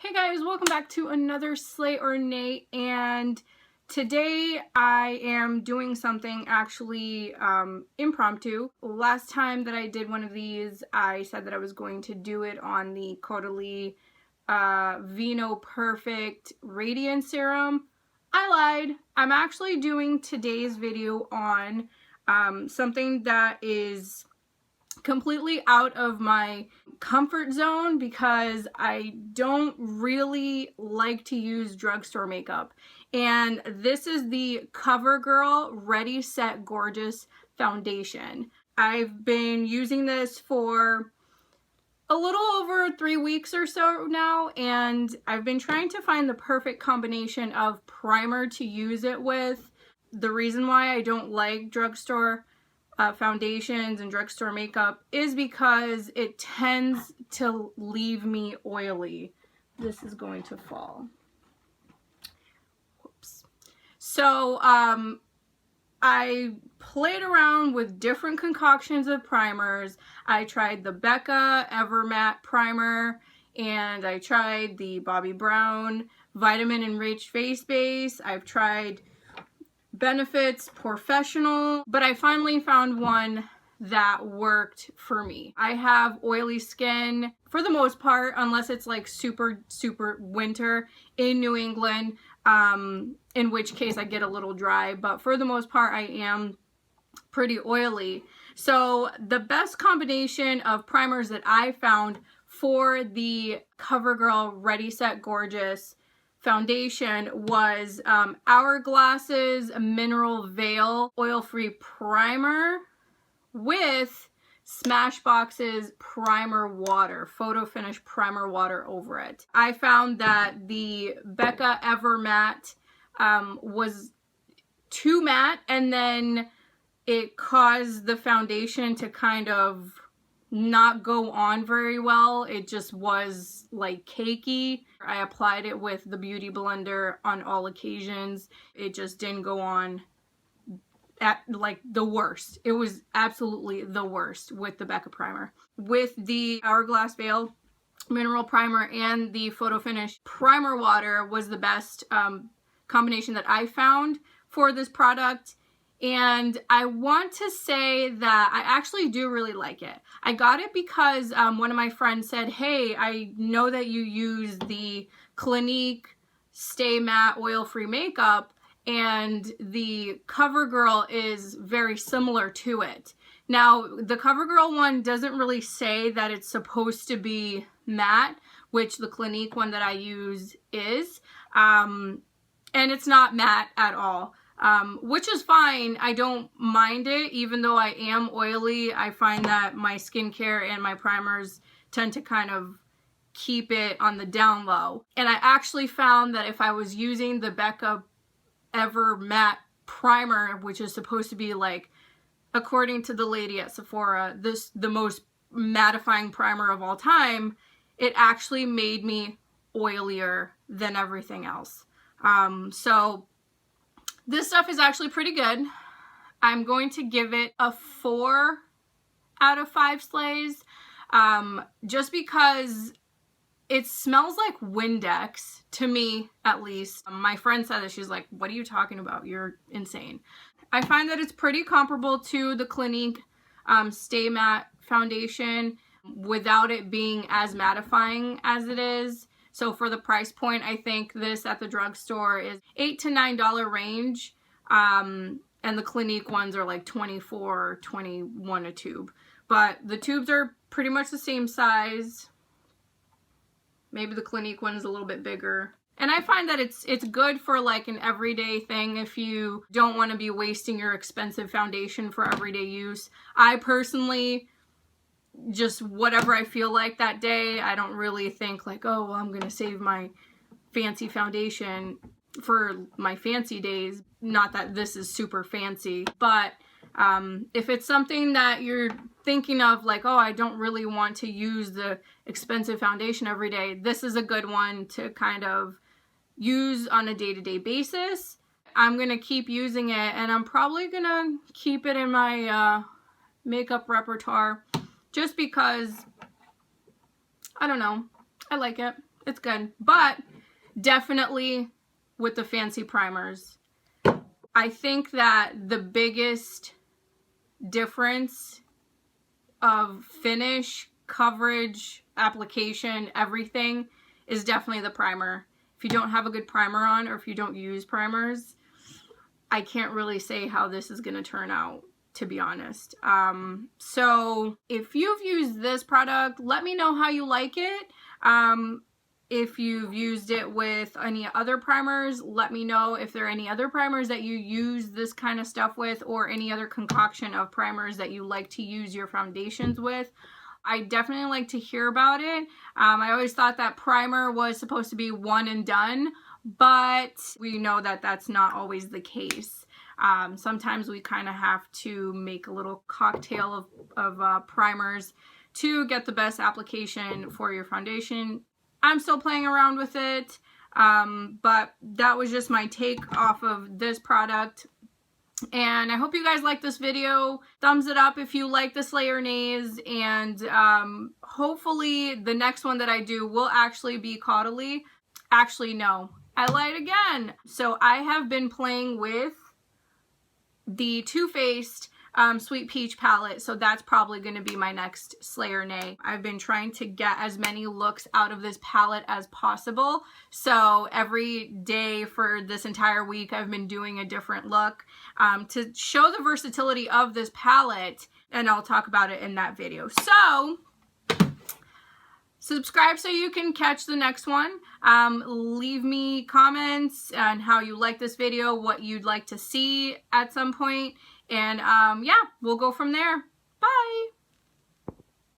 Hey guys, welcome back to another Slay or Nay, and today I am doing something actually impromptu. Last time that I did one of these, I said that I was going to do it on the Caudalie Vino Perfect Radiant Serum. I lied. I'm actually doing today's video on something that is completely out of my comfort zone because I don't really like to use drugstore makeup. And this is the CoverGirl Ready Set Gorgeous Foundation. I've been using this for a little over 3 weeks or so now, and I've been trying to find the perfect combination of primer to use it with. The reason why I don't like drugstore foundations and drugstore makeup is because it tends to leave me oily. This is going to fall. Whoops. So I played around with different concoctions of primers. I tried the Becca Ever Matte primer, and I tried the Bobbi Brown Vitamin Enriched Face Base. I've tried Benefits Professional, but I finally found one that worked for me. I have oily skin for the most part, unless it's like super winter in New England, in which case I get a little dry, but for the most part I am pretty oily. So the best combination of primers that I found for the CoverGirl Ready Set Gorgeous foundation was Hourglass's Mineral Veil Oil-Free Primer with Smashbox's Primer Water, Photo Finish Primer Water over it. I found that the Becca Ever Matte was too matte, and then it caused the foundation to kind of not go on very well. It just was like cakey. I applied it with the Beauty Blender on all occasions. It just didn't go on at like the worst. It was absolutely the worst with the Becca primer. With the Hourglass Veil Mineral Primer and the Photo Finish Primer Water was the best combination that I found for this product. And I want to say that I actually do really like it. I got it because one of my friends said, hey, I know that you use the Clinique Stay Matte Oil-Free makeup, and the CoverGirl is very similar to it. Now, the CoverGirl one doesn't really say that it's supposed to be matte, which the Clinique one that I use is. And it's not matte at all. Which is fine. I don't mind it, even though I am oily. I find that my skincare and my primers tend to kind of keep it on the down low. And I actually found that if I was using the Becca Ever Matte primer, which is supposed to be like, according to the lady at Sephora, the most mattifying primer of all time, it actually made me oilier than everything else. So this stuff is actually pretty good. I'm going to give it a 4 out of 5 slays, just because it smells like Windex, to me at least. My friend said that, she's like, what are you talking about? You're insane. I find that it's pretty comparable to the Clinique Stay Matte foundation without it being as mattifying as it is. So for the price point, I think this at the drugstore is $8 to $9 range. And the Clinique ones are like $24, $21 a tube. But the tubes are pretty much the same size. Maybe the Clinique one is a little bit bigger. And I find that it's good for like an everyday thing if you don't want to be wasting your expensive foundation for everyday use. I personally, just whatever I feel like that day, I don't really think like, oh, well, I'm gonna save my fancy foundation for my fancy days. Not that this is super fancy, but if it's something that you're thinking of like, oh, I don't really want to use the expensive foundation every day, this is a good one to kind of use on a day-to-day basis. I'm gonna keep using it, and I'm probably gonna keep it in my makeup repertoire just because, I don't know, I like it. It's good, but definitely with the fancy primers. I think that the biggest difference of finish, coverage, application, everything is definitely the primer. If you don't have a good primer on, or if you don't use primers, I can't really say how this is going to turn out, to be honest. So if you've used this product, let me know how you like it. If you've used it with any other primers, let me know if there are any other primers that you use this kind of stuff with, or any other concoction of primers that you like to use your foundations with. I definitely like to hear about it. I always thought that primer was supposed to be one and done, but we know that that's not always the case. Sometimes we kind of have to make a little cocktail of primers to get the best application for your foundation. I'm still playing around with it, but that was just my take off of this product. And I hope you guys like this video. Thumbs it up if you like the Slayer nays, and hopefully the next one that I do will actually be Caudalie. Actually, no, I lied again. So I have been playing with the Too Faced Sweet Peach palette, so that's probably going to be my next Slayer nay. I've been trying to get as many looks out of this palette as possible, so every day for this entire week I've been doing a different look to show the versatility of this palette, and I'll talk about it in that video. So subscribe so you can catch the next one. Leave me comments on how you like this video, what you'd like to see at some point. And yeah, we'll go from there. Bye.